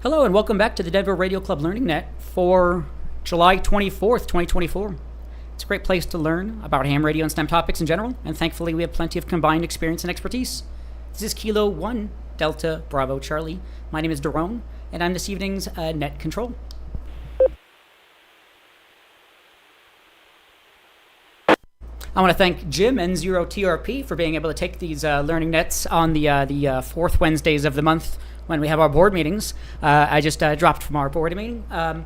Hello and welcome back to the Denver Radio Club Learning Net for July 24th, 2024. It's a great place to learn about ham radio and STEM topics in general, and thankfully we have plenty of combined experience and expertise. This is Kilo 1 Delta Bravo Charlie. My name is Daron, and I'm this evening's net control. I want to thank Jim and Zero TRP for being able to take these learning nets on the fourth Wednesdays of the month when we have our board meetings. I just dropped from our board meeting, and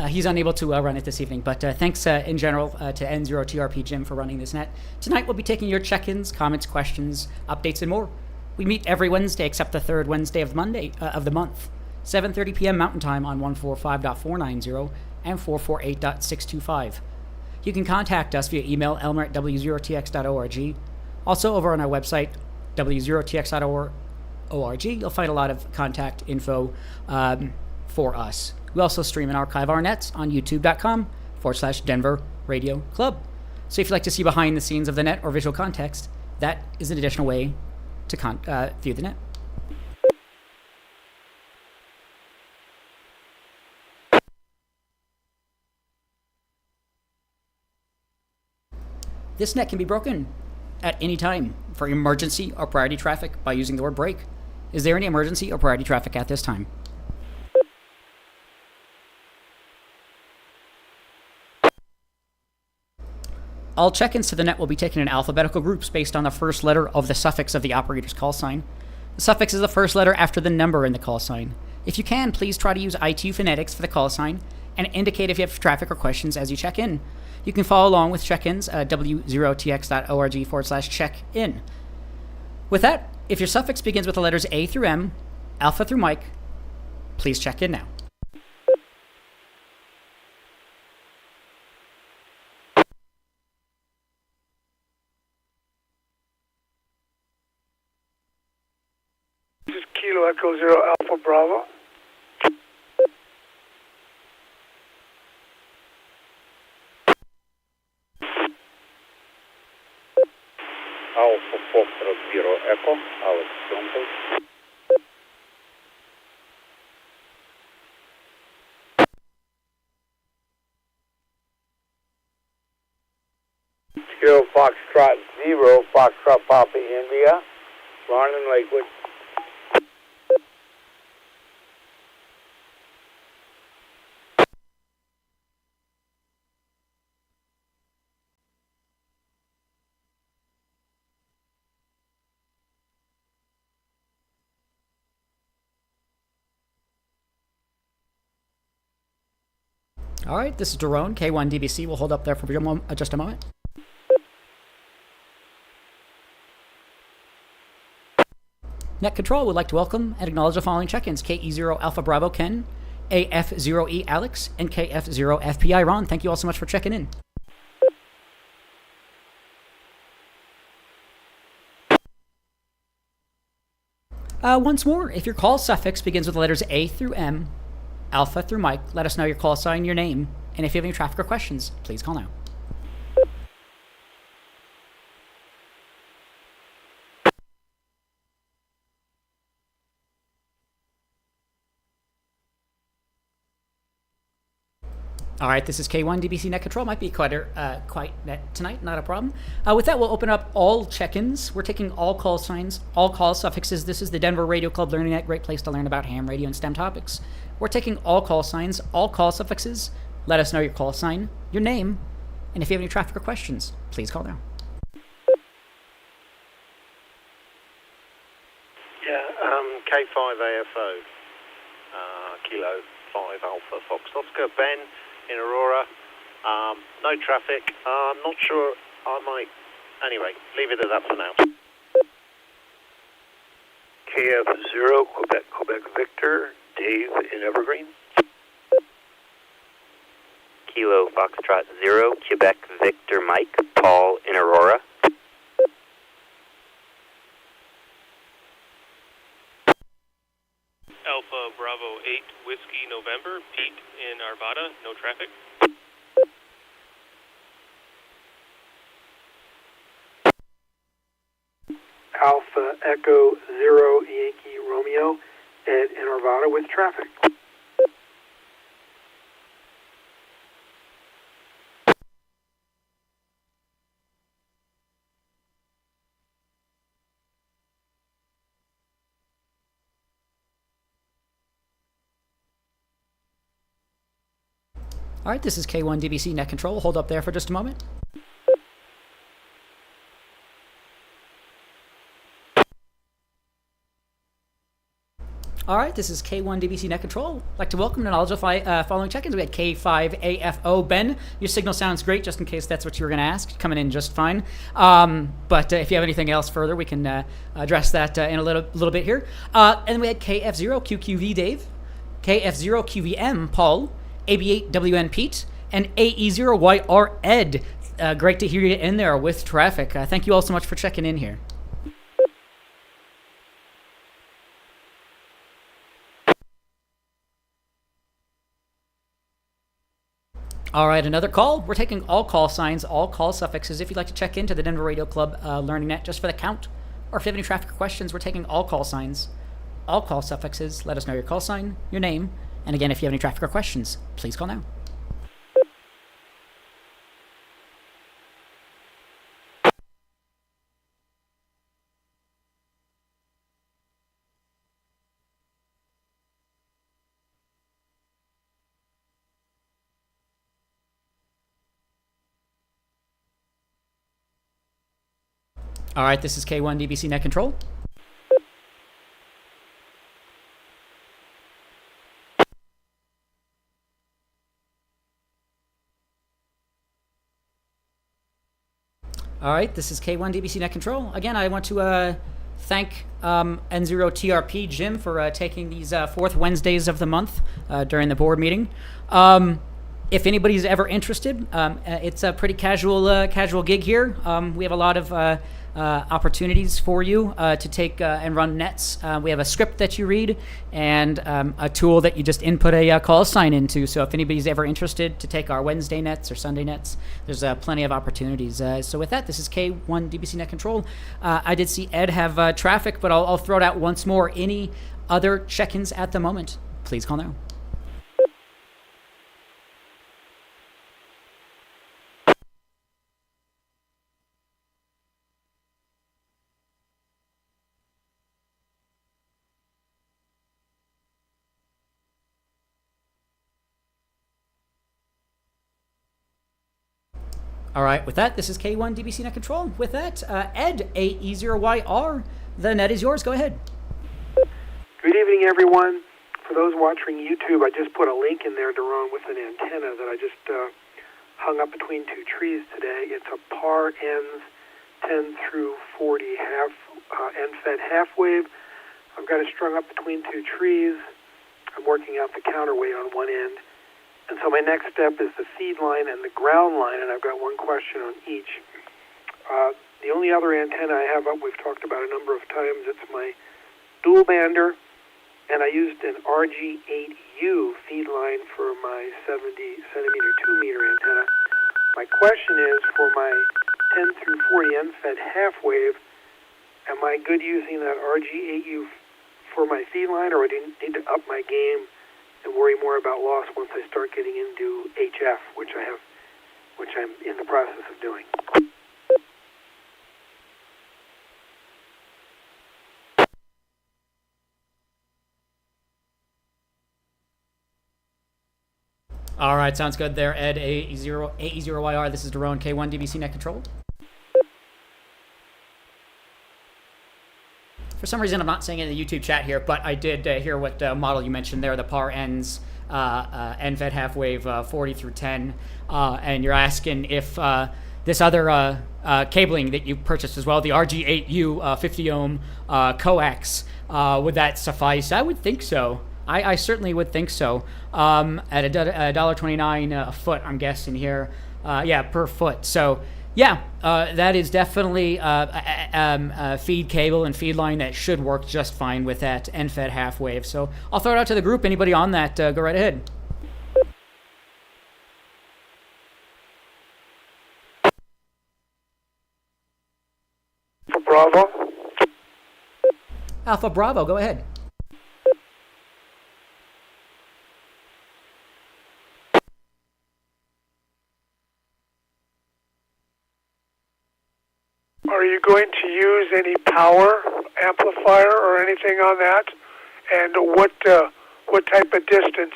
he's unable to run it this evening. But thanks in general to N0 TRP Jim for running this net. Tonight we'll be taking your check-ins, comments, questions, updates, and more. We meet every Wednesday except the third Wednesday of the month, 7:30 p.m. Mountain Time on 145.490 and 448.625. You can contact us via email, elmer@w0tx.org. Also over on our website, w0tx.org, you'll find a lot of contact info for us. We also stream and archive our nets on youtube.com/Denver Radio Club. So if you'd like to see behind the scenes of the net or visual context, that is an additional way to view the net. This net can be broken at any time for emergency or priority traffic by using the word break. Is there any emergency or priority traffic at this time? All check-ins to the net will be taken in alphabetical groups based on the first letter of the suffix of the operator's call sign. The suffix is the first letter after the number in the call sign. If you can, please try to use ITU phonetics for the call sign and indicate if you have traffic or questions as you check in. You can follow along with check-ins at w0tx.org/check-in. With that, if your suffix begins with the letters A through M, Alpha through Mike, please check in now. This is Kilo Echo Zero Alpha Bravo. Alpha Foxtrot Zero Echo, Alex Johnson. Kilo Foxtrot Zero, Foxtrot Papa India, London Lakewood. All right, this is Daron, K1DBC. We'll hold up there for just a moment. Net Control would like to welcome and acknowledge the following check-ins: KE0 Alpha Bravo Ken, AF0E Alex, and KF0 FPI Ron. Thank you all so much for checking in. Once more, if your call suffix begins with the letters A through M, Alpha through Mike, let us know your call sign, your name, and if you have any traffic or questions, please call now. All right, this is K1DBC Net Control. Might be quite net tonight, not a problem. With that, we'll open up all check-ins. We're taking all call signs, all call suffixes. This is the Denver Radio Club Learning Net, great place to learn about ham radio and STEM topics. We're taking all call signs, all call suffixes. Let us know your call sign, your name, and if you have any traffic or questions, please call now. K5AFO, Kilo 5 Alpha Fox Oscar, Ben in Aurora. No traffic. I'm not sure. I might. Anyway, leave it at that for now. KF0 Quebec Victor, Dave in Evergreen. Kilo Foxtrot 0, Quebec Victor Mike, Paul in Aurora. Alpha Bravo 8, Whiskey November, Pete in Arvada, no traffic. Alpha Echo Zero Yankee Romeo, Ed in Arvada with traffic. All right, this is K1 DBC Net Control. Hold up there for just a moment. All right, this is K1 DBC Net Control. I'd like to welcome and acknowledge the following check-ins. We had K5AFO. Ben, your signal sounds great, just in case that's what you were going to ask. Coming in just fine. But if you have anything else further, we can address that in a little bit here. And then we had KF0QQV Dave, KF0QVM Paul, AB8WN Pete, and AE0YR Ed. Great to hear you in there with traffic. Thank you all so much for checking in here. All right, another call. We're taking all call signs, all call suffixes. If you'd like to check into the Denver Radio Club Learning Net just for the count, or if you have any traffic questions, we're taking all call signs, all call suffixes. Let us know your call sign, your name, and again, if you have any traffic or questions, please call now. All right, this is K1 DBC Net Control. All right, this is K1 DBC Net Control. Again, I want to thank N0TRP Jim for taking these fourth Wednesdays of the month during the board meeting. If anybody's ever interested, it's a pretty casual gig here. We have a lot of opportunities for you to take and run nets. We have a script that you read and a tool that you just input a call sign into. So if anybody's ever interested to take our Wednesday nets or Sunday nets, there's plenty of opportunities. So with that, this is K1 DBC Net Control. I did see Ed have traffic, but I'll throw it out once more. Any other check-ins at the moment, please call now. All right, with that, this is K1 DBC Net Control. With that, Ed, AE0YR, the net is yours. Go ahead. Good evening, everyone. For those watching YouTube, I just put a link in there, Daron, with an antenna that I just hung up between two trees today. It's a PAR ends 10 through 40 end-fed half wave. I've got it strung up between two trees. I'm working out the counterweight on one end. And so my next step is the feed line and the ground line, and I've got one question on each. The only other antenna I have up, we've talked about a number of times, it's my dual bander, and I used an RG8U feed line for my 70 centimeter 2 meter antenna. My question is, for my 10 through 40 end-fed half wave, am I good using that RG8U for my feed line, or do I need to up my game and worry more about loss once I start getting into HF, which I'm in the process of doing? All right, sounds good there, Ed, AE0YR. This is Daron, K1 DBC Net Control. For some reason, I'm not saying it in the YouTube chat here, but I did hear what model you mentioned there, the PAR ends, end-fed half wave 40 through 10. And you're asking if this other cabling that you purchased as well, the RG8U 50 ohm coax, would that suffice? I would think so. I certainly would think so. At $1.29 a foot, I'm guessing here. Yeah, per foot. So, yeah, that is definitely a feed cable and feed line that should work just fine with that end-fed half wave. So I'll throw it out to the group. Anybody on that, go right ahead. For Bravo? Alpha Bravo, go ahead. you going to use any power amplifier or anything on that? And what type of distance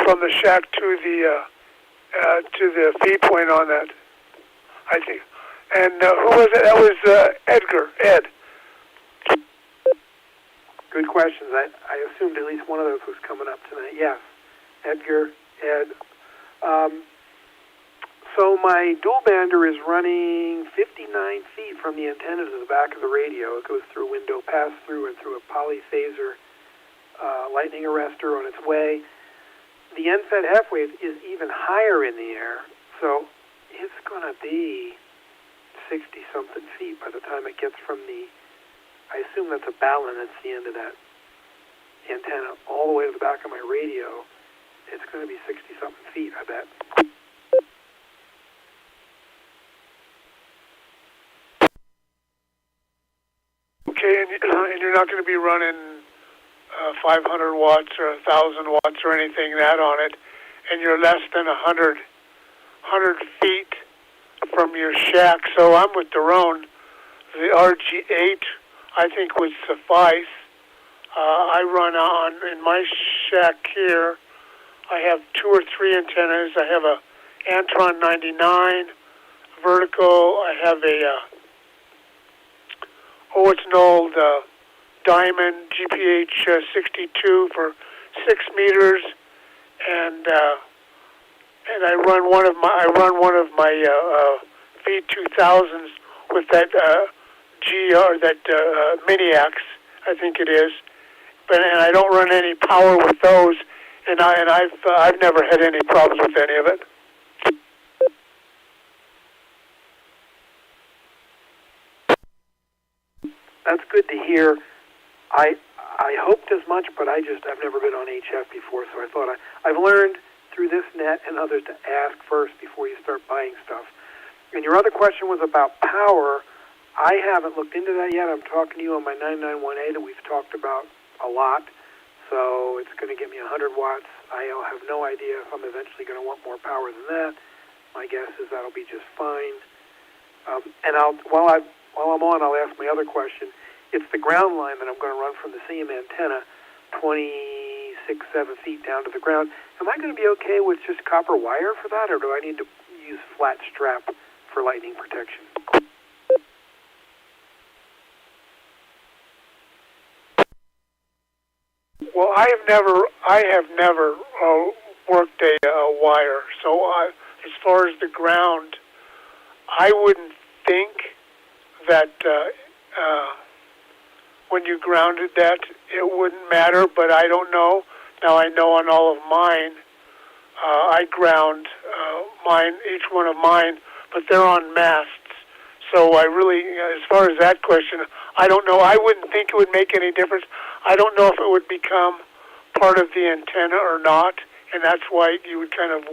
from the shack to the feed point on that? I think. And who was it? That was Edgar. Ed. Good questions. I assumed at least one of those was coming up tonight. Yes, Edgar, Ed. So my dual bander is running 59 feet from the antenna to the back of the radio. It goes through a window pass-through and through a polyphaser lightning arrestor on its way. The end-fed half wave is even higher in the air, so it's going to be 60-something feet by the time it gets from the, I assume that's a balun, that's the end of that antenna, all the way to the back of my radio. It's going to be 60-something feet, I bet. Okay, and you're not going to be running 500 watts or 1,000 watts or anything that on it, and you're less than 100 feet from your shack. So I'm with Daron. The RG8, I think, would suffice. I run on, in my shack here, I have 2 or 3 antennas. I have a Antron 99 vertical. I have it's an old Diamond GPH 62 for 6 meters, and I run one of my V2000s with that GR, that Miniax, I think it is. And I don't run any power with those, and I've never had any problems with any of it. That's good to hear. I hoped as much, but I've never been on HF before, so I thought I've learned through this net and others to ask first before you start buying stuff. And your other question was about power. I haven't looked into that yet. I'm talking to you on my 991A that we've talked about a lot, so it's going to give me 100 watts. I'll have no idea if I'm eventually going to want more power than that. My guess is that'll be just fine. And while I'm on, I'll ask my other question. It's the ground line that I'm going to run from the same antenna, 26, 7 feet down to the ground. Am I going to be okay with just copper wire for that, or do I need to use flat strap for lightning protection? Well, I have never worked a wire. So as far as the ground, I wouldn't think that when you grounded that, it wouldn't matter, but I don't know. Now I know on all of mine, I ground mine, each one of mine, but they're on masts. So I really, as far as that question, I don't know. I wouldn't think it would make any difference. I don't know if it would become part of the antenna or not, and that's why you would kind of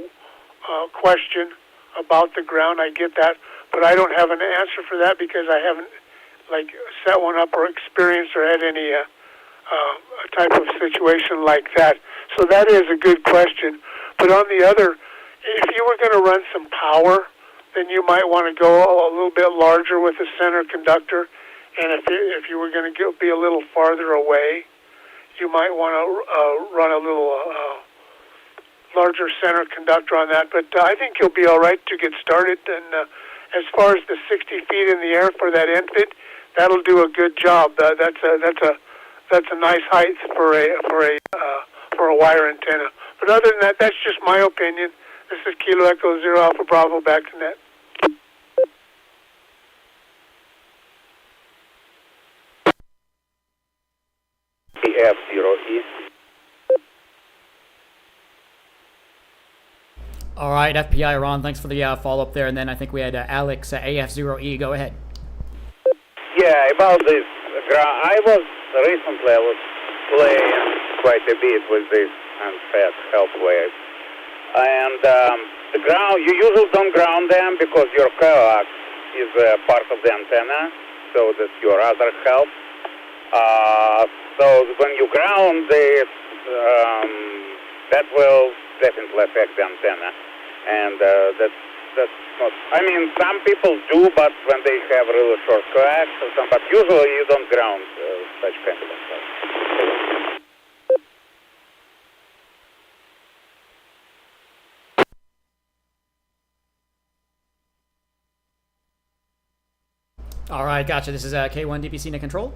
question about the ground. I get that, but I don't have an answer for that because I haven't set one up or experienced or had any type of situation like that. So that is a good question. But on the other, if you were going to run some power, then you might want to go a little bit larger with the center conductor. And if you were going to be a little farther away, you might want to run a little larger center conductor on that. But I think you'll be all right to get started. And as far as the 60 feet in the air for that infant, that'll do a good job. That's a nice height for a wire antenna. But other than that, that's just my opinion. This is Kilo Echo Zero Alpha Bravo back to net. AF0E. All right, FPI Ron, thanks for the follow-up there. And then I think we had Alex, AF0E. Go ahead. Yeah, about this ground. I was playing quite a bit with this unfed half wave. And the ground, you usually don't ground them because your coax is part of the antenna, so that's your other half. So when you ground it, that will definitely affect the antenna. And that's that's not. I mean, some people do, but when they have really short coax or something. But usually you don't ground such kind of stuff. All right, gotcha. This is K1 DPC to control.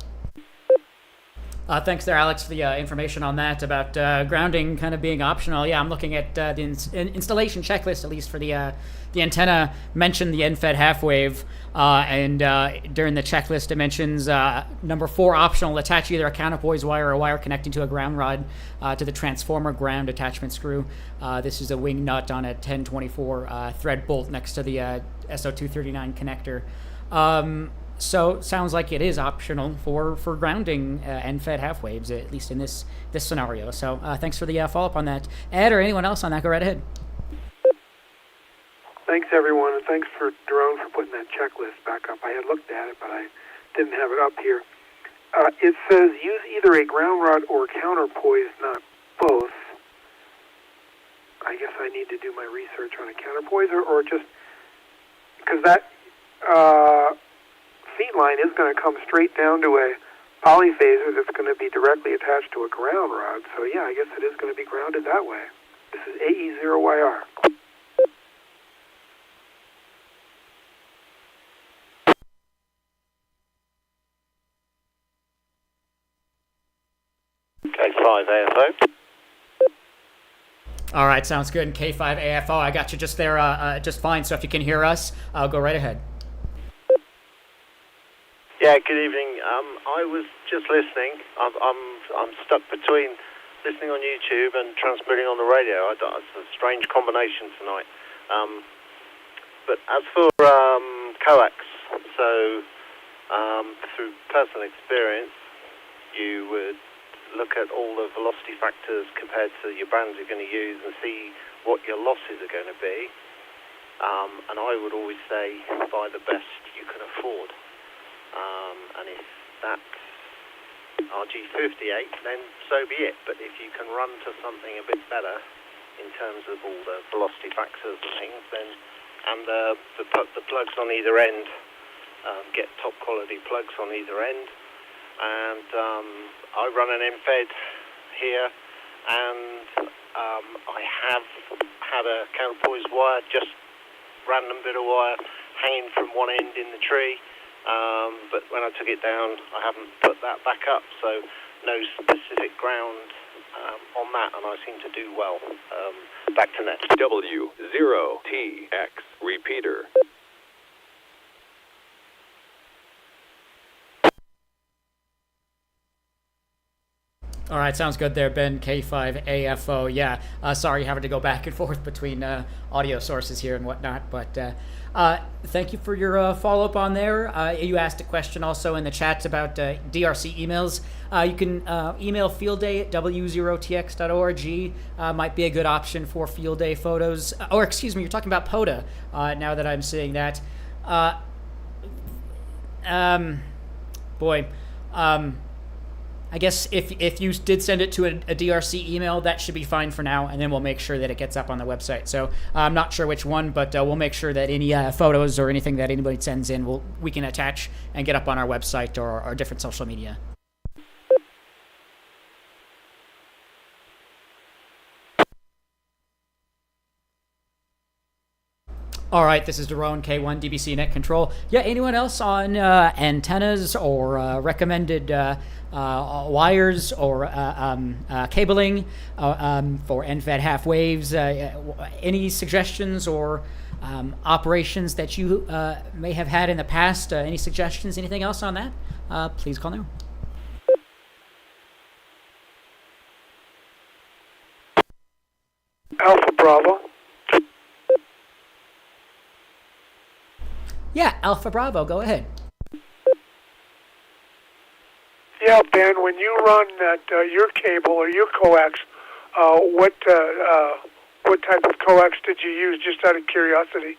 Thanks there, Alex, for the information on that about grounding kind of being optional. Yeah, I'm looking at the installation checklist, at least for the antenna, mentioned the end-fed half-wave, and during the checklist it mentions number 4 optional, attach either a counterpoise wire or a wire connecting to a ground rod to the transformer ground attachment screw. This is a wing nut on a 1024 thread bolt next to the SO239 connector. So sounds like it is optional for grounding end-fed half waves, at least in this scenario. So thanks for the follow-up on that. Ed or anyone else on that, go right ahead. Thanks, everyone, and thanks for Drone for putting that checklist back up. I had looked at it, but I didn't have it up here. It says use either a ground rod or counterpoise, not both. I guess I need to do my research on a counterpoise, or just because that feed line is going to come straight down to a polyphaser that's going to be directly attached to a ground rod. So yeah, I guess it is going to be grounded that way. This is AE0YR. K5 AFO. All right, sounds good. And K5 AFO, I got you just there, just fine. So if you can hear us, I'll go right ahead. Yeah, good evening. I was just listening. I'm stuck between listening on YouTube and transmitting on the radio. It's a strange combination tonight. But as for coax, so through personal experience, you would look at all the velocity factors compared to your bands you're going to use and see what your losses are going to be. And I would always say buy the best you can afford. And if that's RG58, then so be it. But if you can run to something a bit better in terms of all the velocity factors and things, then and the plugs on either end, get top quality plugs on either end. And I run an MFED here, and I have had a counterpoise wire, just random bit of wire hanging from one end in the tree. But when I took it down, I haven't put that back up, so no specific ground on that, and I seem to do well. Back to net. W0TX repeater. All right, sounds good there, Ben. K5 AFO. Yeah, sorry having to go back and forth between audio sources here and whatnot, but thank you for your follow-up on there. You asked a question also in the chats about DRC emails. You can email fieldday@w0tx.org. Might be a good option for field day photos. Or excuse me, you're talking about POTA now that I'm seeing that. I guess if you did send it to a DRC email, that should be fine for now, and then we'll make sure that it gets up on the website. So I'm not sure which one, but we'll make sure that any photos or anything that anybody sends in, we can attach and get up on our website or our different social media. All right, this is Daron, K1 DBC Net Control. Yeah, anyone else on antennas or recommended wires or cabling for end-fed half waves? Any suggestions or operations that you may have had in the past? Any suggestions? Anything else on that? Please call now. Alpha Bravo. Yeah, Alpha Bravo, go ahead. Yeah, Ben, when you run that your cable or your coax, what type of coax did you use, just out of curiosity?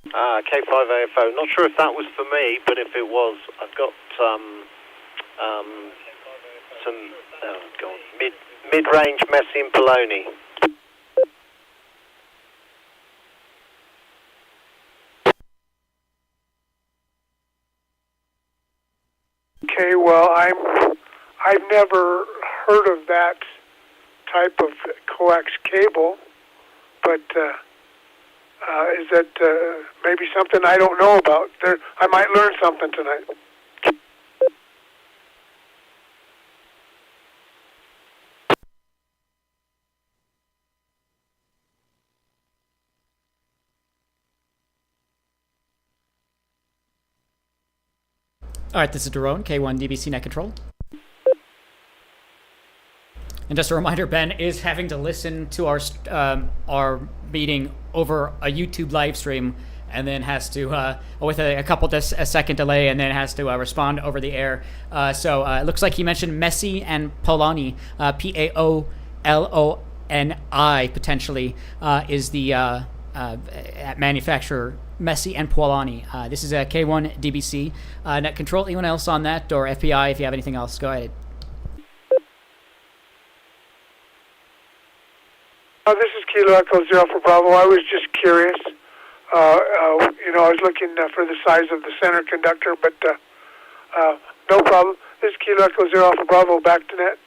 K5AFO. Not sure if that was for me, but if it was, I've got some mid-range Messi and Poloni. Okay, well, I've never heard of that type of coax cable, but is that maybe something I don't know about? I might learn something tonight. All right, this is Daron, K1 DBC Net Control. And just a reminder, Ben is having to listen to our meeting over a YouTube live stream, and then has to, with a second delay, and then has to respond over the air. So it looks like he mentioned Messi and Poloni, Paoloni, potentially, is the manufacturer. Messi and Poloni. This is a K1 DBC Net Control. Anyone else on that, or FPI? If you have anything else, go ahead. This is Kilo Echo Zero for Bravo. I was just curious. I was looking for the size of the center conductor, but no problem. This is Kilo Echo Zero for Bravo. Back to net.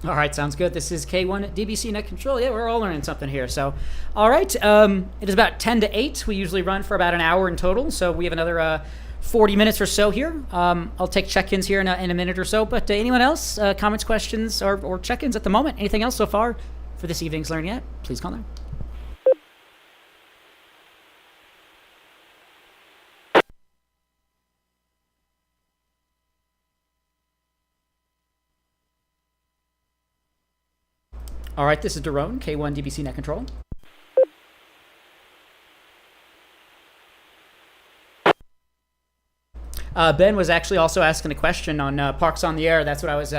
All right, sounds good. This is K1 DBC Net Control. Yeah, we're all learning something here. So, all right, it is about 10 to 8. We usually run for about an hour in total, so we have another 40 minutes or so here. I'll take check-ins here in a minute or so, but anyone else, comments, questions, or check-ins at the moment? Anything else so far for this evening's learning yet? Please call now. All right, this is Daron, K1 DBC Net Control. Ben was actually also asking a question on Parks on the Air. That's what I was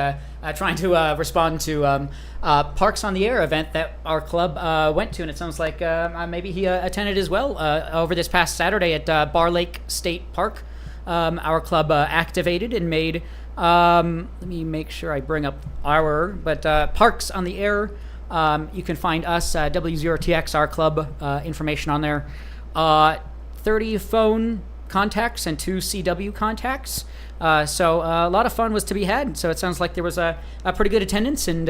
trying to respond to. Parks on the Air event that our club went to, and it sounds like maybe he attended as well over this past Saturday at Bar Lake State Park. Our club activated and made, let me make sure I bring up Parks on the Air. You can find us, W0TX, our club information on there. 30 phone contacts and 2 CW contacts. So a lot of fun was to be had. So it sounds like there was a pretty good attendance, and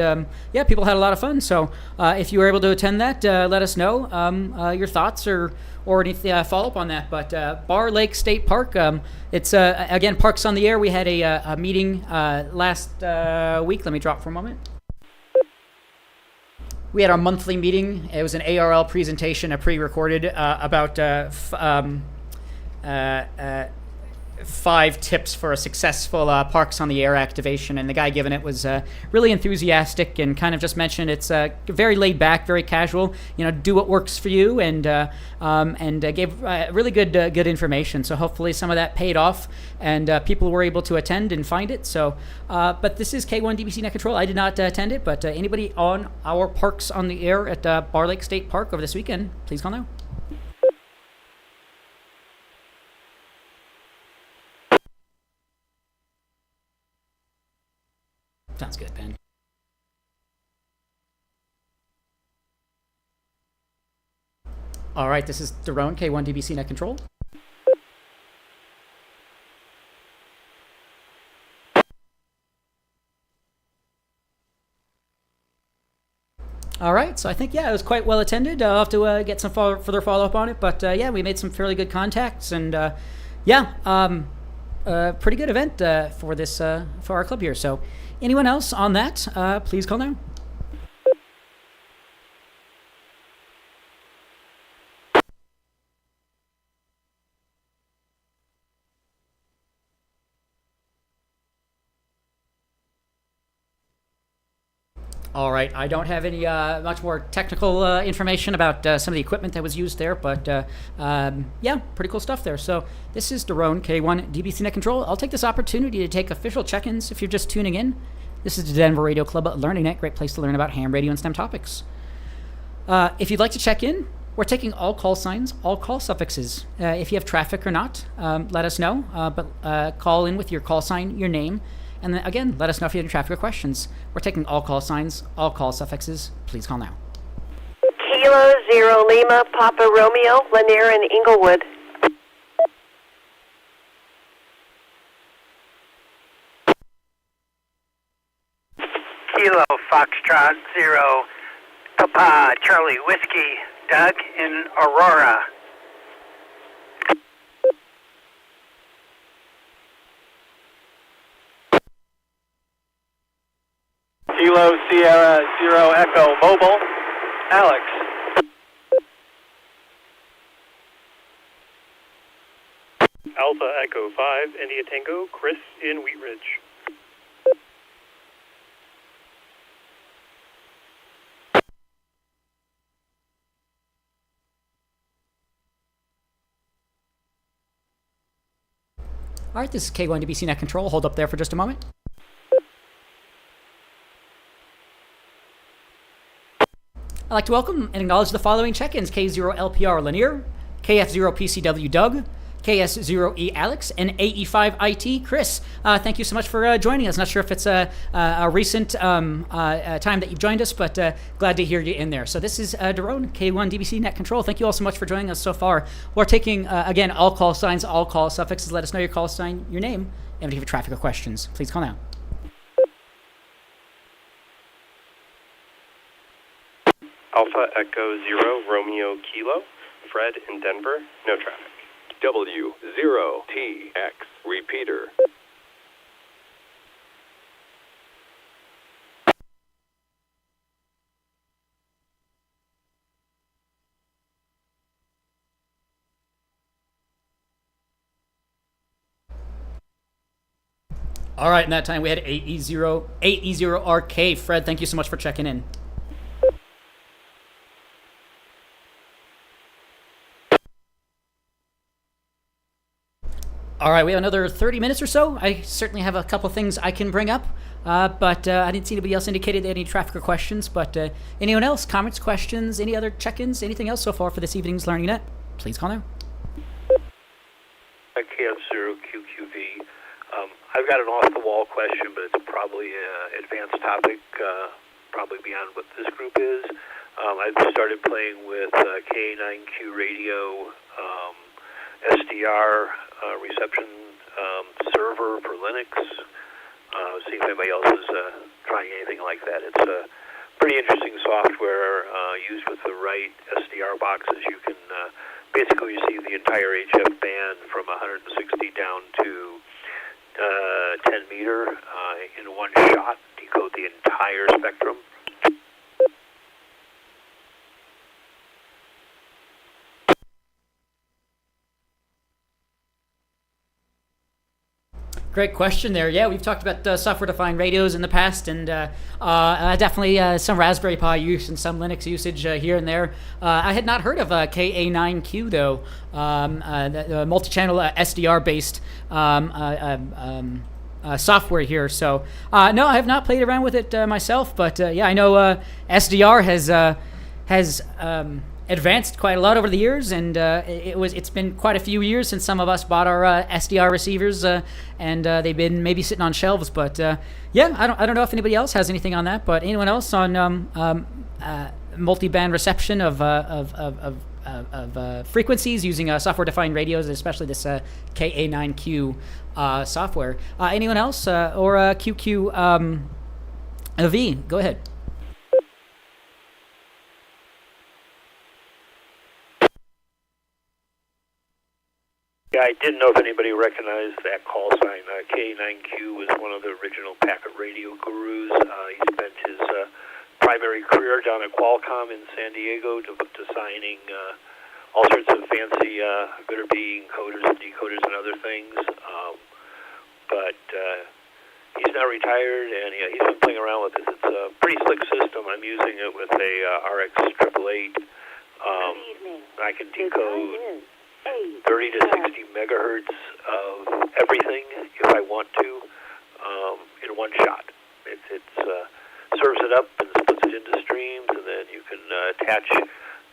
people had a lot of fun. So if you were able to attend that, let us know your thoughts or any follow up on that. But Bar Lake State Park, it's again Parks on the Air. We had a meeting last week. Let me drop for a moment. We had our monthly meeting. It was an ARL presentation, a pre-recorded about 5 tips for a successful Parks on the Air activation, and the guy giving it was really enthusiastic and kind of just mentioned it's very laid back, very casual. Do what works for you, and gave really good information. So hopefully some of that paid off, and people were able to attend and find it. So, but this is K1 DBC Net Control. I did not attend it, but anybody on our Parks on the Air at Bar Lake State Park over this weekend, please call now. Sounds good, Ben. All right, this is Daron, K1 DBC Net Control. All right, so I think, it was quite well attended. I'll have to get some further follow-up on it, but we made some fairly good contacts, and pretty good event for this for our club here. So anyone else on that, please call now. All right, I don't have any much more technical information about some of the equipment that was used there, but yeah, pretty cool stuff there. So this is Daron, K1 DBC Net Control. I'll take this opportunity to take official check-ins if you're just tuning in. This is the Denver Radio Club Learning Net, great place to learn about ham radio and STEM topics. If you'd like to check in, we're taking all call signs, all call suffixes. If you have traffic or not, let us know, but call in with your call sign, your name, and then again, let us know if you have any traffic or questions. We're taking all call signs, all call suffixes. Please call now. Kilo 0 Lima Papa Romeo, Lanier and Inglewood. Kilo Foxtrot 0 Papa Charlie Whiskey, Doug in Aurora. Kilo Sierra 0 Echo Mobile, Alex. Alpha Echo 5, India Tango, Chris in Wheat Ridge. All right, this is K1 DBC Net Control. Hold up there for just a moment. I'd like to welcome and acknowledge the following check-ins: K0LPR Lanier, KF0PCW Doug, KS0E Alex, and AE5IT Chris. Thank you so much for joining us. Not sure if it's a recent time that you've joined us, but glad to hear you in there. So this is Daron, K1 DBC Net Control. Thank you all so much for joining us so far. We're taking, again, all call signs, all call suffixes. Let us know your call sign, your name, and if you have traffic or questions, please call now. Alpha Echo 0 Romeo Kilo, Fred in Denver, no traffic. W0TX repeater. All right, in that time we had 8E0RK. Fred, thank you so much for checking in. All right, we have another 30 minutes or so. I certainly have a couple things I can bring up, but I didn't see anybody else indicated they had any traffic or questions. But anyone else, comments, questions, any other check-ins, anything else so far for this evening's Learning Net? Please call now. KF0QQV. I've got an off-the-wall question, but it's probably an advanced topic, probably beyond what this group is. I've started playing with KA9Q radio, SDR reception server for Linux. See if anybody else is trying anything like that. It's pretty interesting software used with the right SDR boxes. You can basically receive the entire HF band from 160 down to 10 meter in one shot, decode the entire spectrum. Great question there. Yeah, we've talked about software-defined radios in the past, and definitely some Raspberry Pi use and some Linux usage here and there. I had not heard of KA9Q, though, the multi-channel SDR-based software here. So, no, I have not played around with it myself, but yeah, I know SDR has advanced quite a lot over the years, and it's been quite a few years since some of us bought our SDR receivers, and they've been maybe sitting on shelves. But yeah, I don't know if anybody else has anything on that. But anyone else on multi-band reception of frequencies using software-defined radios, especially this KA9Q software? Anyone else or QQ V? Go ahead. Yeah, I didn't know if anybody recognized that call sign. K9Q was one of the original packet radio gurus. He spent his primary career down at Qualcomm in San Diego designing all sorts of fancy good or B encoders and decoders and other things. But he's now retired, and yeah, he's been playing around with this. It's a pretty slick system. I'm using it with a RX 888. I can decode 30 to 60 megahertz of everything if I want to in one shot. It serves it up and splits it into streams, and then you can attach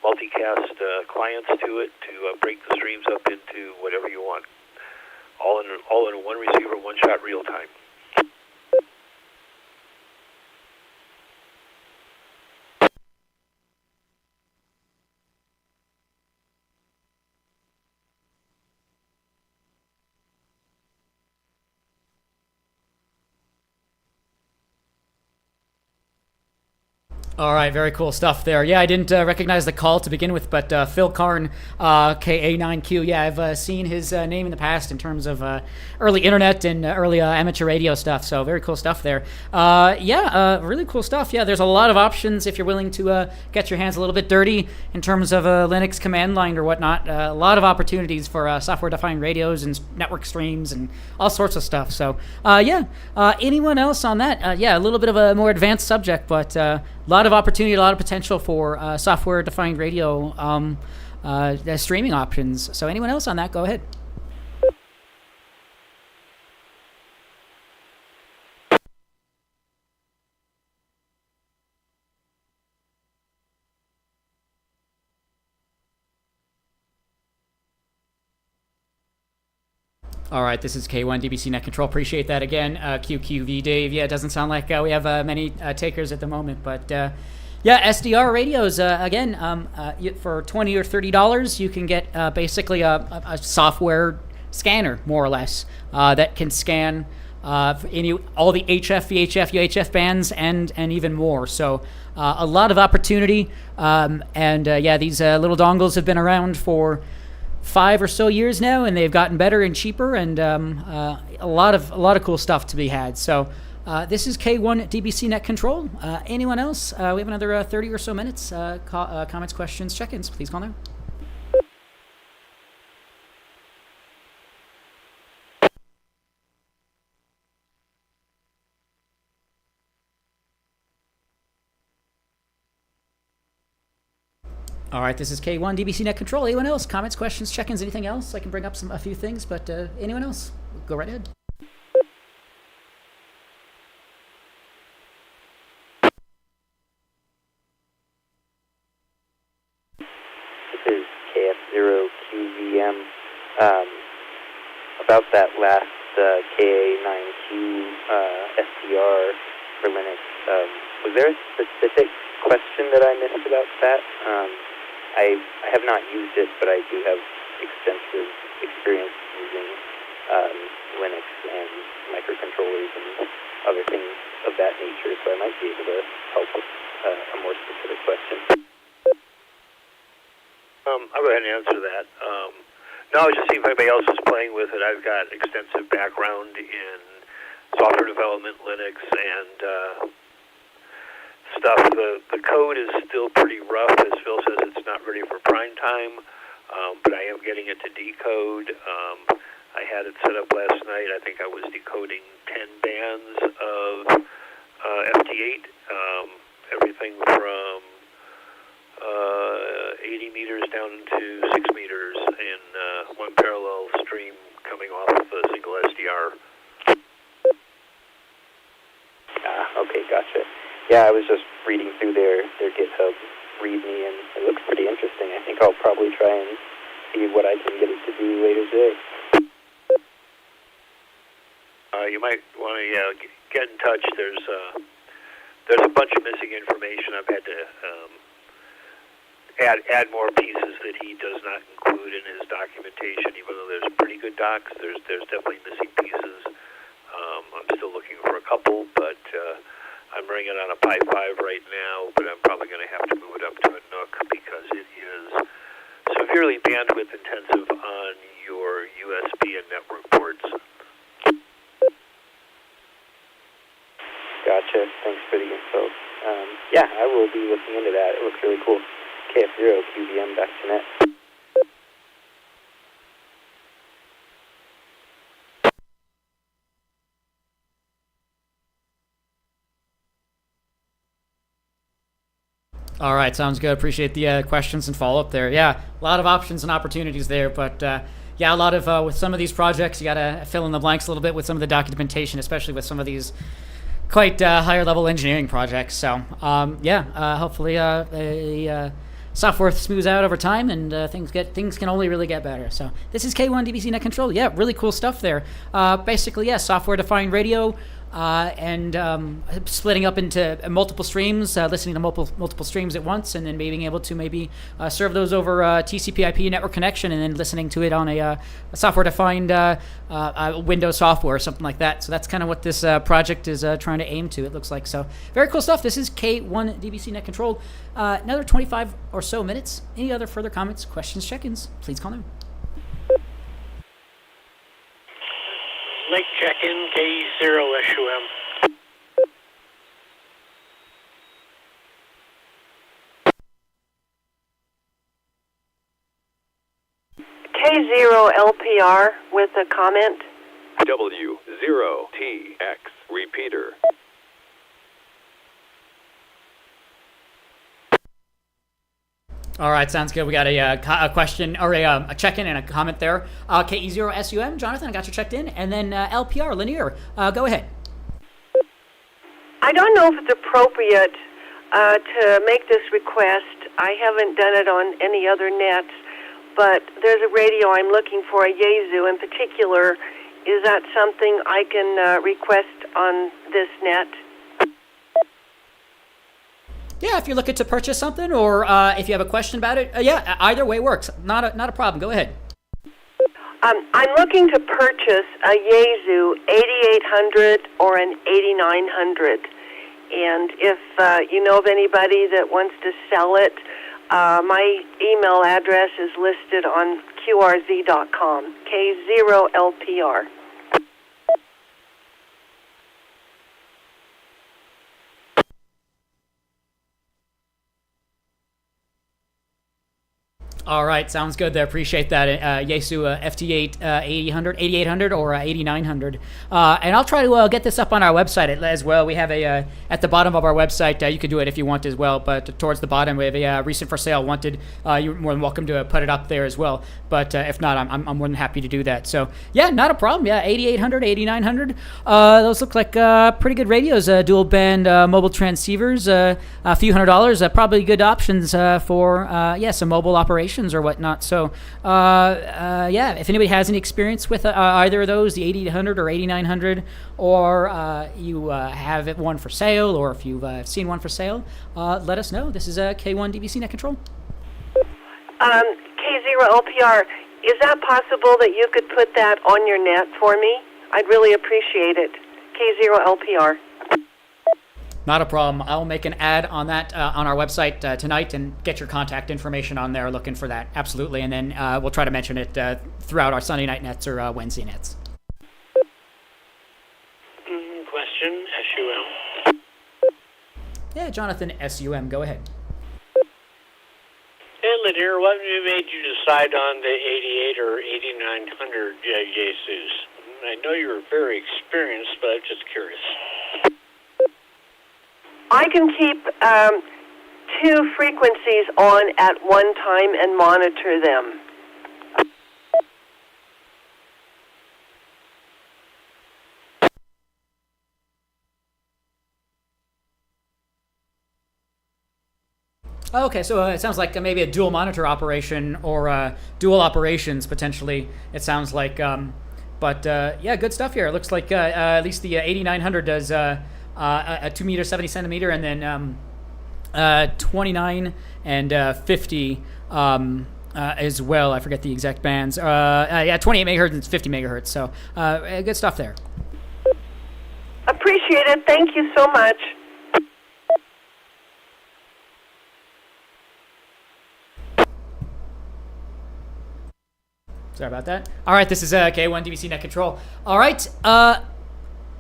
multicast clients to it to break the streams up into whatever you want. All in one receiver, one shot, real time. All right, very cool stuff there. Yeah, I didn't recognize the call to begin with, but Phil Karn, KA9Q, yeah, I've seen his name in the past in terms of early internet and early amateur radio stuff, so very cool stuff there. Really cool stuff. Yeah, there's a lot of options if you're willing to get your hands a little bit dirty in terms of a Linux command line or whatnot. A lot of opportunities for software-defined radios and network streams and all sorts of stuff. So, anyone else on that? A little bit of a more advanced subject, but a lot of opportunity, a lot of potential for software-defined radio streaming options. So anyone else on that, go ahead. All right, this is K1 DBC Net Control. Appreciate that again. QQV Dave. Yeah, it doesn't sound like we have many takers at the moment, but SDR radios. Again, for $20 or $30, you can get basically a software scanner, more or less, that can scan all the HF, VHF, UHF bands and even more. So a lot of opportunity. These little dongles have been around for 5 or so years now, and they've gotten better and cheaper, and a lot of cool stuff to be had. So this is K1 DBC Net Control. Anyone else? We have another 30 or so minutes. Comments, questions, check-ins. Please call now. All right, this is K1 DBC Net Control. Anyone else? Comments, questions, check-ins, anything else? I can bring up a few things, but anyone else? Go right ahead. This is KF0QVM. About that last KA9Q SDR for Linux, was there a specific question that I missed about that? I have not used it, but I do have extensive experience using Linux and microcontrollers and other things of that nature, so I might be able to help with a more specific question. I'll go ahead and answer that. No, I was just seeing if anybody else was playing with it. I've got extensive background in software development, Linux, and stuff. The code is still pretty rough. As Phil says, it's not ready for prime time, but I am getting it to decode. I had it set up last night. I think I was decoding 10 bands of FT8, everything from 80 meters down to 6 meters in one parallel stream coming off of a single SDR. Okay, gotcha. Yeah, I was just reading through their GitHub README, and it looks pretty interesting. I think I'll probably try and see what I can get it to do later today. You might want to get in touch. There's a bunch of missing information. I've had to add more pieces that he does not include in his documentation. Even though there's pretty good docs, there's definitely missing pieces. I'm still looking for a couple, but I'm running it on a Pi 5 right now, but I'm probably going to have to move it up to a NUC because it is severely bandwidth intensive on your USB and network ports. Gotcha. Thanks for the info. I will be looking into that. It looks really cool. KF0QVM back to net. All right, sounds good. Appreciate the questions and follow-up there. Yeah, a lot of options and opportunities there, but yeah, a lot of, with some of these projects, you got to fill in the blanks a little bit with some of the documentation, especially with some of these quite higher level engineering projects. So, hopefully the software smooths out over time and things can only really get better. So this is K1 DBC Net Control. Yeah, really cool stuff there. Basically, yeah, software-defined radio. And splitting up into multiple streams, listening to multiple streams at once, and then being able to maybe serve those over TCP/IP network connection, and then listening to it on a software-defined Windows software or something like that. So that's kind of what this project is trying to aim to. It looks like so. Very cool stuff. This is K1 DBC Net Control. Another 25 or so minutes. Any other further comments, questions, check-ins? Please call now. Lake check-in, K0SUM. K0LPR with a comment. W0TX repeater. All right, sounds good. We got a question or a check-in and a comment there. KE0SUM, Jonathan, I got you checked in, and then LPR, Linear. Go ahead. I don't know if it's appropriate to make this request. I haven't done it on any other nets, but there's a radio I'm looking for, a Yaesu in particular. Is that something I can request on this net? Yeah, if you're looking to purchase something, or if you have a question about it, yeah, either way works. Not a problem. Go ahead. I'm looking to purchase a Yaesu 8800 or an 8900, and if you know of anybody that wants to sell it, my email address is listed on qrz.com. K0LPR. All right, sounds good there. Appreciate that. Yaesu FT8 8800 or 8900. And I'll try to get this up on our website as well. We have at the bottom of our website, you could do it if you want as well, but towards the bottom we have a recent for sale wanted. You're more than welcome to put it up there as well. But if not, I'm more than happy to do that. So yeah, not a problem. Yeah, 8800, 8900. Those look like pretty good radios. Dual band mobile transceivers, a few $100s. Probably good options for some mobile operations or whatnot. So if anybody has any experience with either of those, the 8800 or 8900, or you have one for sale, or if you've seen one for sale, let us know. This is K1 DBC Net Control. K0LPR, is that possible that you could put that on your net for me? I'd really appreciate it. K0LPR. Not a problem. I'll make an ad on that on our website tonight and get your contact information on there looking for that. Absolutely. And then we'll try to mention it throughout our Sunday night nets or Wednesday nets. Question, SUM. Yeah, Jonathan, SUM. Go ahead. Hey, Lanier, what made you decide on the 88 or 8900 Yaesus? I know you're very experienced, but I'm just curious. I can keep two frequencies on at one time and monitor them. Okay, so it sounds like maybe a dual monitor operation or dual operations potentially. It sounds like, yeah, good stuff here. It looks like at least the 8900 does a 2 meter 70 centimeter, and then 29 and 50 as well. I forget the exact bands. 28 megahertz and 50 megahertz. So good stuff there. Appreciate it. Thank you so much. Sorry about that. All right, this is K1 DBC Net Control. All right,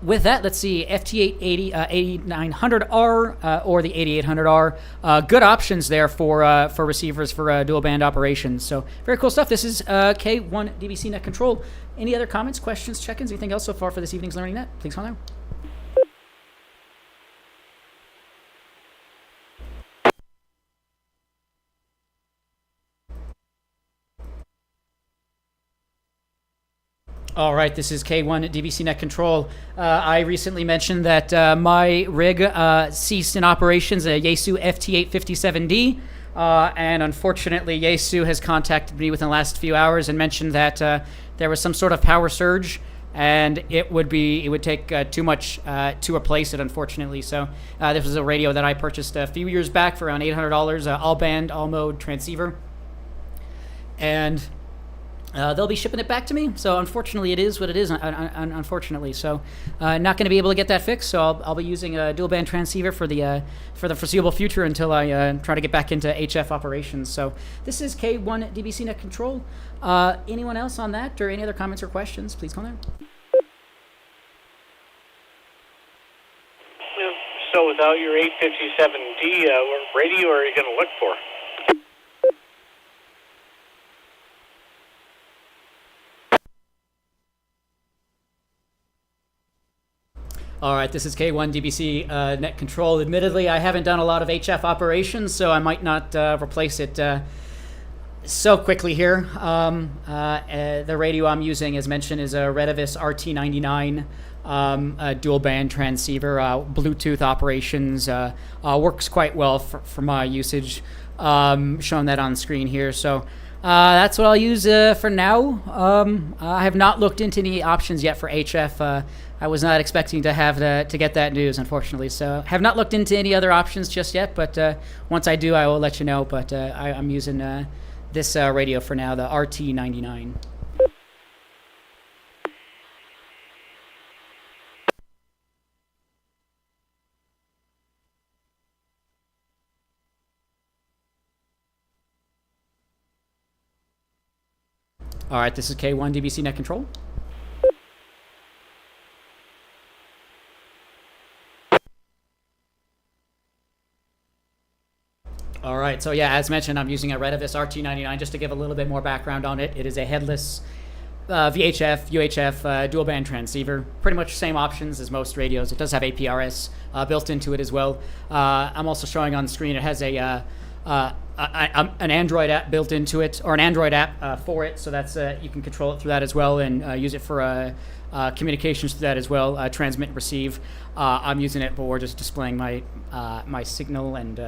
with that, let's see, FT880, 8900R or the 8800R. Good options there for receivers for dual band operations. So very cool stuff. This is K1 DBC Net Control. Any other comments, questions, check-ins, anything else so far for this evening's Learning Net? Please call now. All right, this is K1 at DBC Net Control. I recently mentioned that my rig ceased in operations, a Yaesu FT857D, and unfortunately Yaesu has contacted me within the last few hours and mentioned that there was some sort of power surge, and it would take too much to replace it, unfortunately. So this was a radio that I purchased a few years back for around $800, all band, all mode transceiver, and they'll be shipping it back to me. So unfortunately, it is what it is. Unfortunately, so not going to be able to get that fixed. So I'll be using a dual band transceiver for the foreseeable future until I try to get back into HF operations. So this is K1 DBC Net Control. Anyone else on that, or any other comments or questions? Please call there. So without your 857D, what radio are you going to look for? All right, this is K1 DBC Net Control. Admittedly, I haven't done a lot of HF operations, so I might not replace it so quickly here. The radio I'm using, as mentioned, is a Redavis RT99 a dual band transceiver. Bluetooth operations works quite well for my usage. Showing that on screen here. So that's what I'll use for now. I have not looked into any options yet for HF. I was not expecting to have to get that news, unfortunately. So have not looked into any other options just yet, but once I do, I will let you know. But I'm using this radio for now, the RT99. All right, this is K1 DBC Net Control. All right, so yeah, as mentioned, I'm using a Redavis RT99 just to give a little bit more background on it. It is a headless VHF, UHF dual band transceiver. Pretty much the same options as most radios. It does have APRS built into it as well. I'm also showing on the screen it has an Android app built into it, or an Android app for it, so that's you can control it through that as well, and use it for communications through that as well, transmit and receive. I'm using it for just displaying my my signal and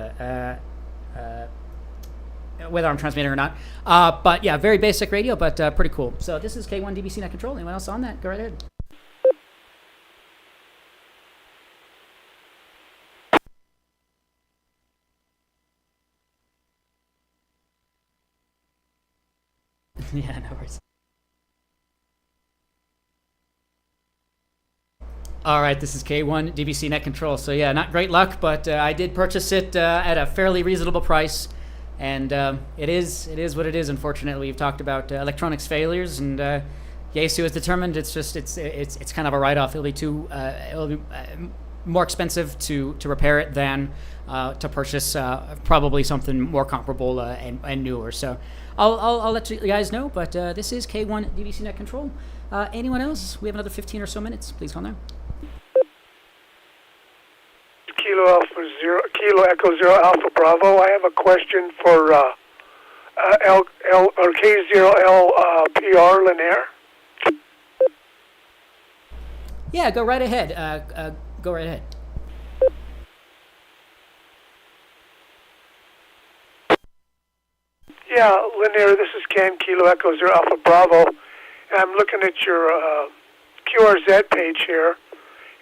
whether I'm transmitting or not. But yeah, very basic radio, but pretty cool. So this is K1 DBC Net Control. Anyone else on that? Go right ahead. Yeah, no worries. All right, this is K1 DBC Net Control. So yeah, not great luck, but I did purchase it at a fairly reasonable price, and it is what it is. Unfortunately, we've talked about electronics failures, and Yaesu has determined it's kind of a write-off. It'll be more expensive to repair it than to purchase probably something more comparable and newer. So I'll let you guys know. But this is K1 DBC Net Control. Anyone else? We have another 15 or so minutes. Please call now. Kilo Echo Zero Alpha Bravo. I have a question for K0L PR Linear. Yeah, go right ahead. Go right ahead. Yeah, Linear, this is Ken, Kilo Echo Zero Alpha Bravo. And I'm looking at your QRZ page here,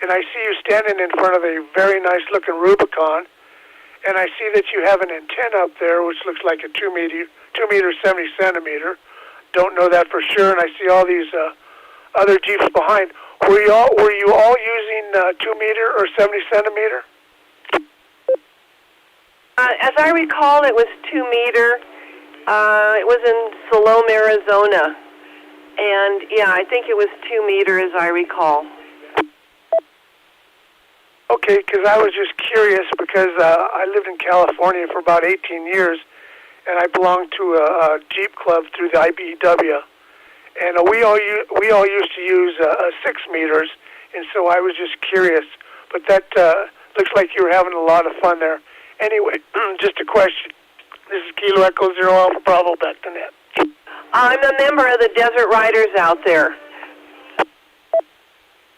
and I see you standing in front of a very nice looking Rubicon, and I see that you have an antenna up there which looks like a 2 meter 70 centimeter. Don't know that for sure, and I see all these other Jeeps behind. Were you all using 2 meter or 70 centimeter? As I recall, it was 2 meter. It was in Salome, Arizona. And, yeah, I think it was 2 meter, as I recall. Okay, because I was just curious, because I lived in California for about 18 years, and I belonged to a Jeep club through the IBEW. And we all used to use 6 meters, and so I was just curious. But that looks like you were having a lot of fun there. Anyway, just a question. This is Kilo Echo Zero Alpha Bravo, back to net. I'm a member of the Desert Riders out there.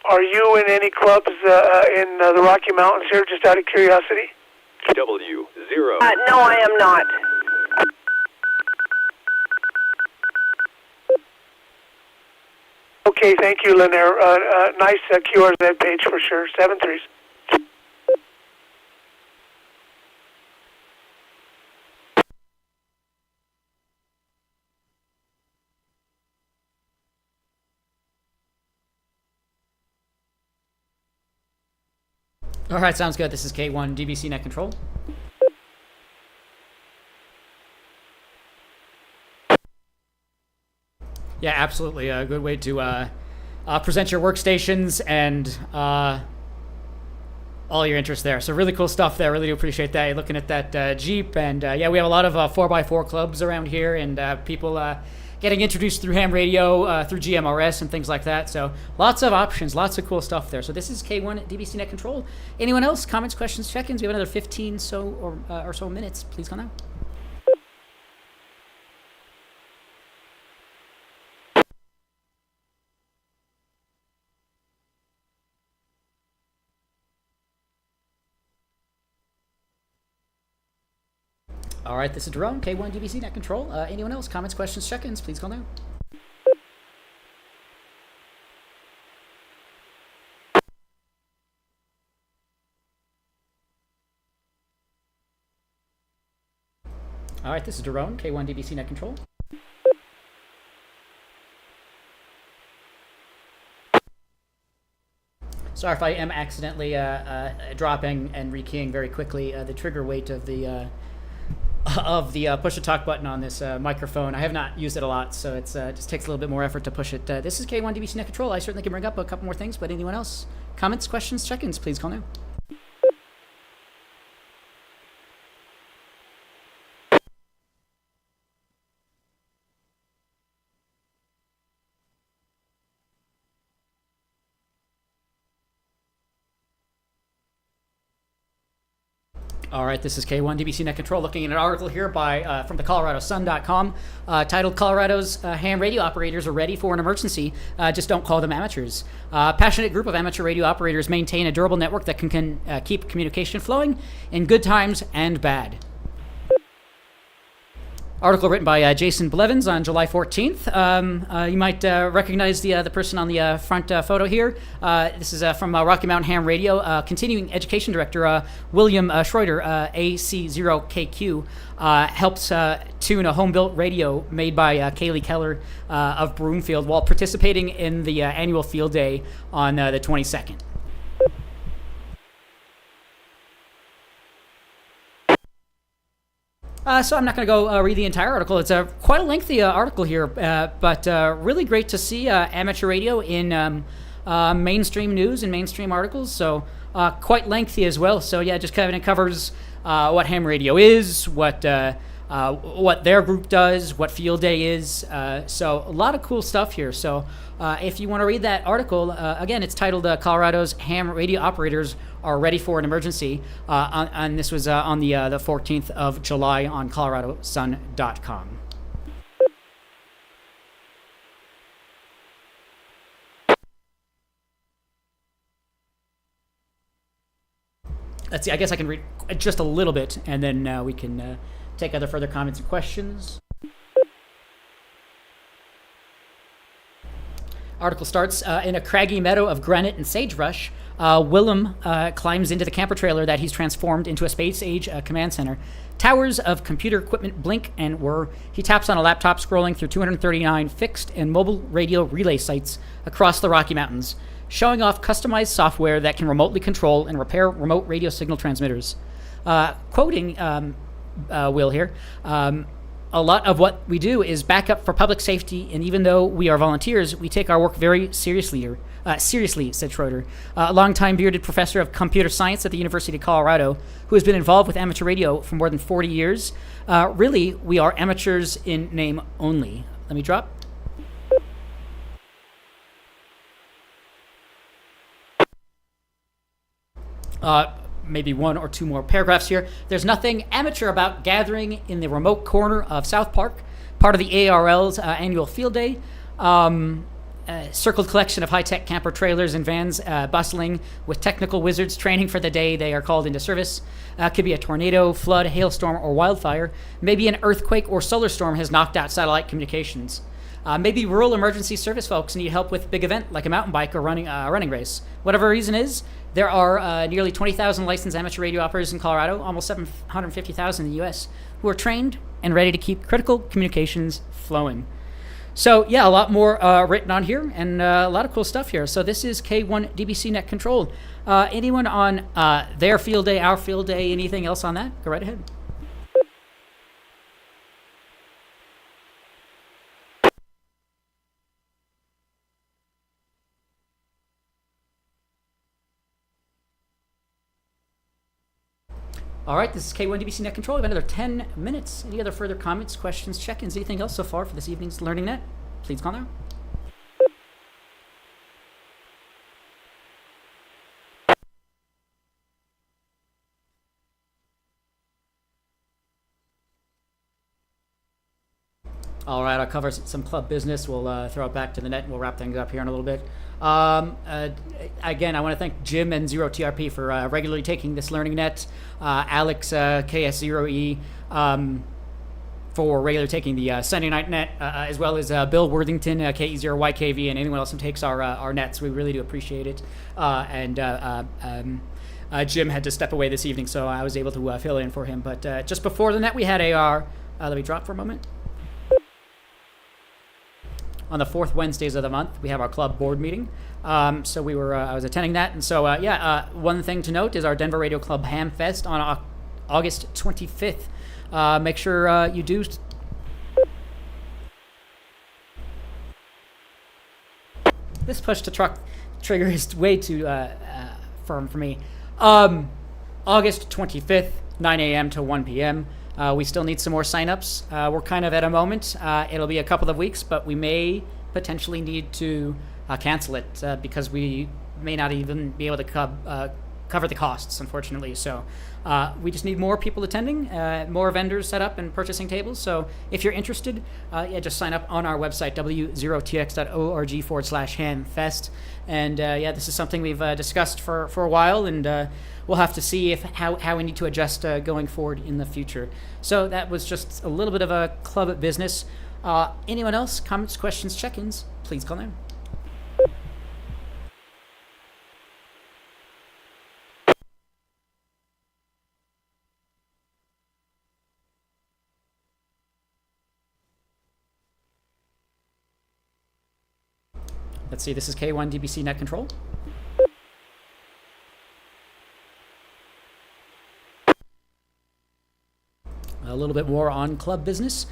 Are you in any clubs in the Rocky Mountains here, just out of curiosity? W0. No, I am not. Okay, thank you, Lanier. Nice QRZ page for sure. 7-3s. All right, sounds good. This is K1 DBC Net Control. Yeah, absolutely. A good way to present your workstations and all your interests there. So really cool stuff there. Really do appreciate that. You're looking at that Jeep. And yeah, we have a lot of 4x4 clubs around here, and people getting introduced through ham radio, through GMRS and things like that. So lots of options, lots of cool stuff there. So this is K1 DBC Net Control. Anyone else? Comments, questions, check-ins? We have another 15 or so minutes. Please call now. All right, this is Jerome, K1 DBC Net Control. Anyone else? Comments, questions, check-ins? Please call now. All right, this is Jerome, K1 DBC Net Control. Sorry if I am accidentally dropping and rekeying very quickly the trigger weight of the push to talk button on this microphone. I have not used it a lot, so it just takes a little bit more effort to push it. This is K1 DBC Net Control. I certainly can bring up a couple more things, but anyone else? Comments, questions, check-ins? Please call now. All right, this is K1 DBC Net Control, looking at an article here from the ColoradoSun.com titled "Colorado's Ham Radio Operators Are Ready for an Emergency. Just don't call them amateurs." Passionate group of amateur radio operators maintain a durable network that can keep communication flowing in good times and bad. Article written by Jason Blevins on July 14th. You might recognize the person on the front photo here. This is from Rocky Mountain Ham Radio. Continuing Education Director William Schroeder, AC0KQ, helps tune a home-built radio made by Kaylee Keller of Broomfield while participating in the annual field day on the 22nd. So I'm not going to go read the entire article. It's quite a lengthy article here, but really great to see amateur radio in mainstream news and mainstream articles. So quite lengthy as well. So yeah, just kind of covers what ham radio is, what their group does, what field day is. So a lot of cool stuff here. So if you want to read that article, again, it's titled "Colorado's Ham Radio Operators Are Ready for an Emergency," and this was on the 14th of July on ColoradoSun.com. Let's see, I guess I can read just a little bit, and then we can take other further comments and questions. Article starts, in a craggy meadow of granite and sagebrush, Willem climbs into the camper trailer that he's transformed into a space-age command center. Towers of computer equipment blink and whir. He taps on a laptop scrolling through 239 fixed and mobile radio relay sites across the Rocky Mountains, showing off customized software that can remotely control and repair remote radio signal transmitters. Quoting Will here, a lot of what we do is backup for public safety, and even though we are volunteers, we take our work very seriously, said Schroeder, a longtime bearded professor of computer science at the University of Colorado, who has been involved with amateur radio for more than 40 years. Really, we are amateurs in name only. Let me drop. Maybe one or two more paragraphs here. There's nothing amateur about gathering in the remote corner of South Park, part of the ARL's annual field day. circled collection of high-tech camper trailers and vans bustling with technical wizards training for the day they are called into service. Could be a tornado, flood, hailstorm, or wildfire. Maybe an earthquake or solar storm has knocked out satellite communications. Maybe rural emergency service folks need help with a big event like a mountain bike or running race. Whatever the reason is, there are nearly 20,000 licensed amateur radio operators in Colorado, almost 750,000 in the U.S., who are trained and ready to keep critical communications flowing. So, yeah, a lot more written on here and a lot of cool stuff here. So this is K1 DBC Net Control. Anyone on their field day, our field day, anything else on that? Go right ahead. All right, this is K1 DBC Net Control. We have another 10 minutes. Any other further comments, questions, check-ins, anything else so far for this evening's Learning Net? Please call now. All right, I'll cover some club business. We'll throw it back to the net, and we'll wrap things up here in a little bit. Again, I want to thank Jim and Zero TRP for regularly taking this Learning Net. Alex, KS0E, for regularly taking the Sunday Night Net, as well as Bill Worthington, KE0YKV, and anyone else who takes our nets. We really do appreciate it. Jim had to step away this evening, so I was able to fill in for him. But just before the net, we had AR. Let me drop for a moment. On the fourth Wednesdays of the month, we have our club board meeting. So we were, I was attending that. And so, one thing to note is our Denver Radio Club Ham Fest on August 25th. Make sure you do. This push to truck trigger is way too firm for me. August 25th, 9 a.m. to 1 p.m. We still need some more signups. We're kind of at a moment. It'll be a couple of weeks, but we may potentially need to cancel it because we may not even be able to cover the costs, unfortunately. So we just need more people attending, more vendors set up and purchasing tables. So if you're interested, just sign up on our website, w0tx.org/hamfest. And this is something we've discussed for a while, and we'll have to see how we need to adjust going forward in the future. So that was just a little bit of a club business. Anyone else? Comments, questions, check-ins? Please call now. Let's see, this is K1 DBC Net Control. A little bit more on club business.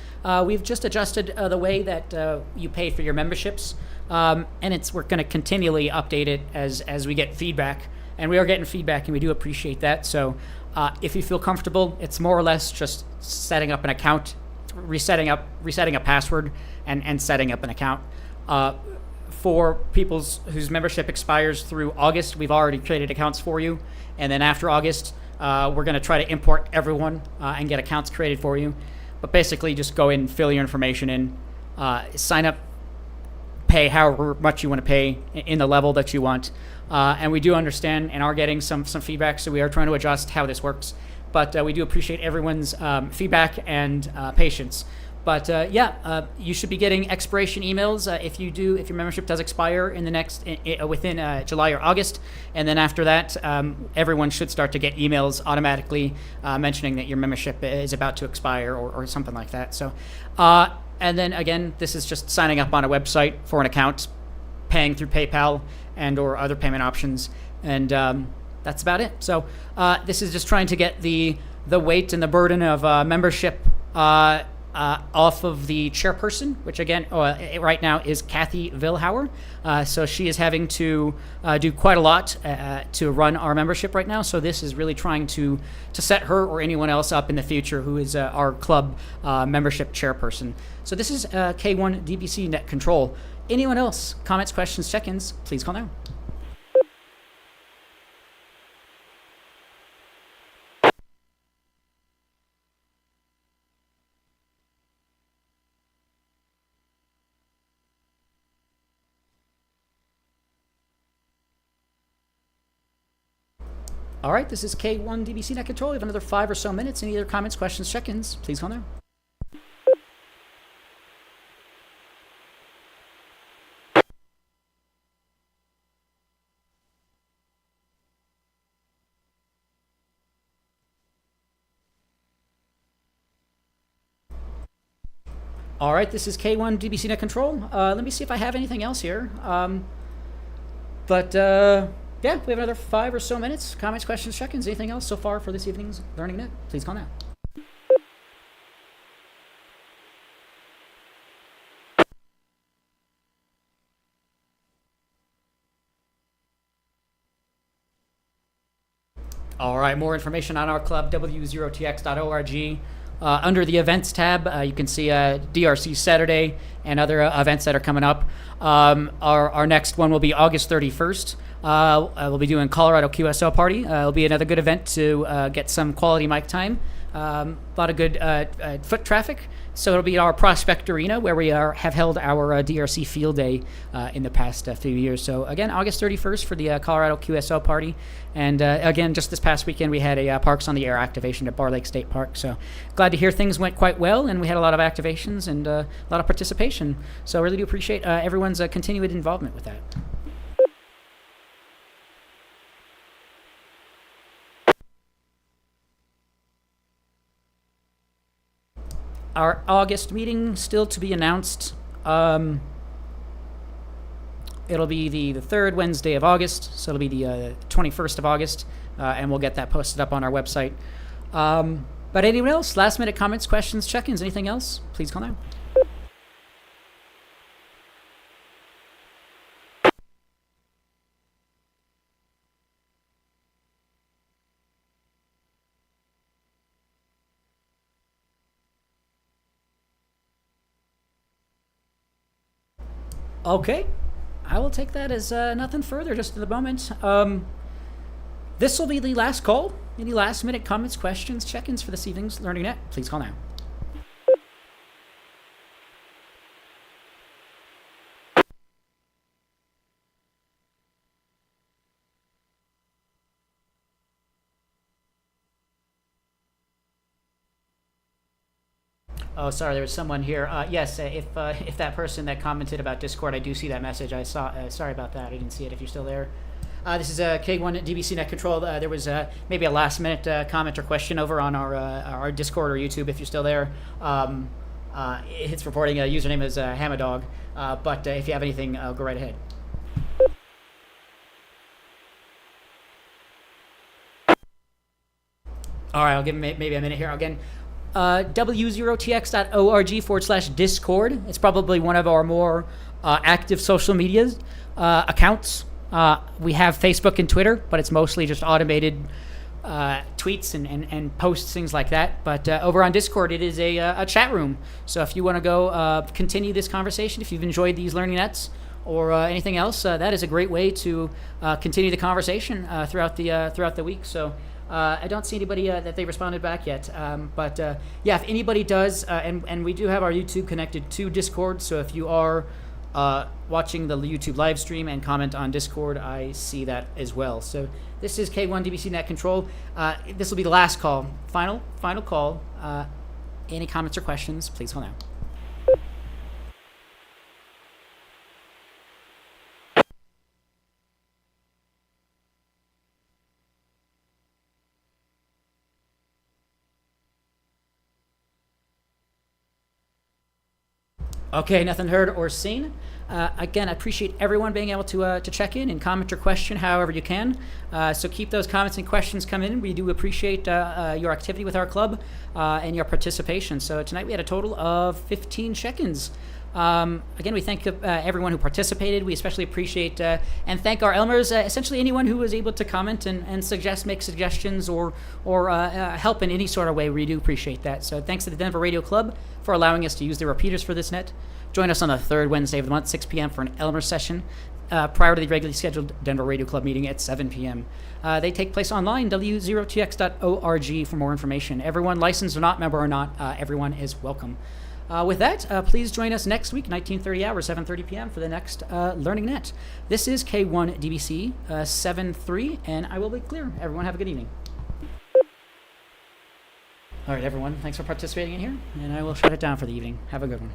We've just adjusted the way that you pay for your memberships, and we're going to continually update it as we get feedback, and we are getting feedback, and we do appreciate that. So if you feel comfortable, it's more or less just setting up an account, resetting a password, and setting up an account. For people whose membership expires through August, we've already created accounts for you, and then after August, we're going to try to import everyone and get accounts created for you. But basically, just go in, fill your information in, sign up, pay however much you want to pay in the level that you want. And we do understand and are getting some feedback, so we are trying to adjust how this works. But we do appreciate everyone's feedback and patience. But you should be getting expiration emails if your membership does expire in the next within July or August, and then after that, everyone should start to get emails automatically mentioning that your membership is about to expire or something like that. So, and then again, this is just signing up on a website for an account, paying through PayPal and or other payment options, and that's about it. So this is just trying to get the weight and the burden of membership off of the chairperson, which again right now is Kathy Vilhauer. So she is having to do quite a lot to run our membership right now. So this is really trying to set her or anyone else up in the future who is our club membership chairperson. So this is K1 DBC Net Control. Anyone else? Comments, questions, check-ins? Please call now. All right, this is K1 DBC Net Control. We have another 5 or so minutes. Any other comments, questions, check-ins? Please call now. All right, this is K1 DBC Net Control. Let me see if I have anything else here. Yeah, we have another 5 or so minutes. Comments, questions, check-ins. Anything else so far for this evening's Learning Net? Please call now. All right, more information on our club, w0tx.org. Under the events tab, you can see DRC Saturday and other events that are coming up. Our next one will be August 31st. We'll be doing Colorado QSO Party. It'll be another good event to get some quality mic time. A lot of good foot traffic. So it'll be our Prospect Arena where we have held our DRC Field Day in the past few years. So again, August 31st for the Colorado QSO Party. And again, just this past weekend, we had a Parks on the Air activation at Bar Lake State Park. So glad to hear things went quite well, and we had a lot of activations and a lot of participation. So I really do appreciate everyone's continued involvement with that. Our August meeting still to be announced. It'll be the third Wednesday of August, so it'll be the 21st of August, and we'll get that posted up on our website. But anyone else? Last minute comments, questions, check-ins, anything else? Please call now. Okay, I will take that as nothing further just at the moment. This will be the last call. Any last minute comments, questions, check-ins for this evening's Learning Net? Please call now. Oh, sorry, there was someone here. Yes, if that person that commented about Discord, I do see that message. I saw. Sorry about that. I didn't see it. If you're still there, this is K1 DBC Net Control. There was maybe a last-minute comment or question over on our Discord or YouTube. If you're still there, it's reporting a username is Hamadog. But if you have anything, go right ahead. All right, I'll give maybe a minute here again. w0tx.org/Discord. It's probably one of our more active social media accounts. We have Facebook and Twitter, but it's mostly just automated tweets and posts, things like that. But over on Discord, it is a chat room. So if you want to go continue this conversation, if you've enjoyed these Learning Nets or anything else, that is a great way to continue the conversation throughout the week. So I don't see anybody that they responded back yet. But yeah, if anybody does, and we do have our YouTube connected to Discord, so if you are watching the YouTube live stream and comment on Discord, I see that as well. So this is K1 DBC Net Control. This will be the last call, final call. Any comments or questions, please call now. Okay, nothing heard or seen. Again, I appreciate everyone being able to check in and comment or question however you can. So keep those comments and questions coming in. We do appreciate your activity with our club and your participation. So tonight we had a total of 15 check-ins. Again, we thank everyone who participated. We especially appreciate and thank our Elmers, essentially anyone who was able to comment and make suggestions or help in any sort of way. We do appreciate that. So thanks to the Denver Radio Club for allowing us to use the repeaters for this net. Join us on the third Wednesday of the month, 6 p.m. for an Elmers session prior to the regularly scheduled Denver Radio Club meeting at 7 p.m. They take place online, w0tx.org for more information. Everyone, licensed or not, member or not, everyone is welcome. With that, please join us next week, 1930 hours, 7:30 p.m. for the next Learning Net. This is K1DBC 73, and I will be clear. Everyone have a good evening. All right, everyone, thanks for participating in here, and I will shut it down for the evening. Have a good one.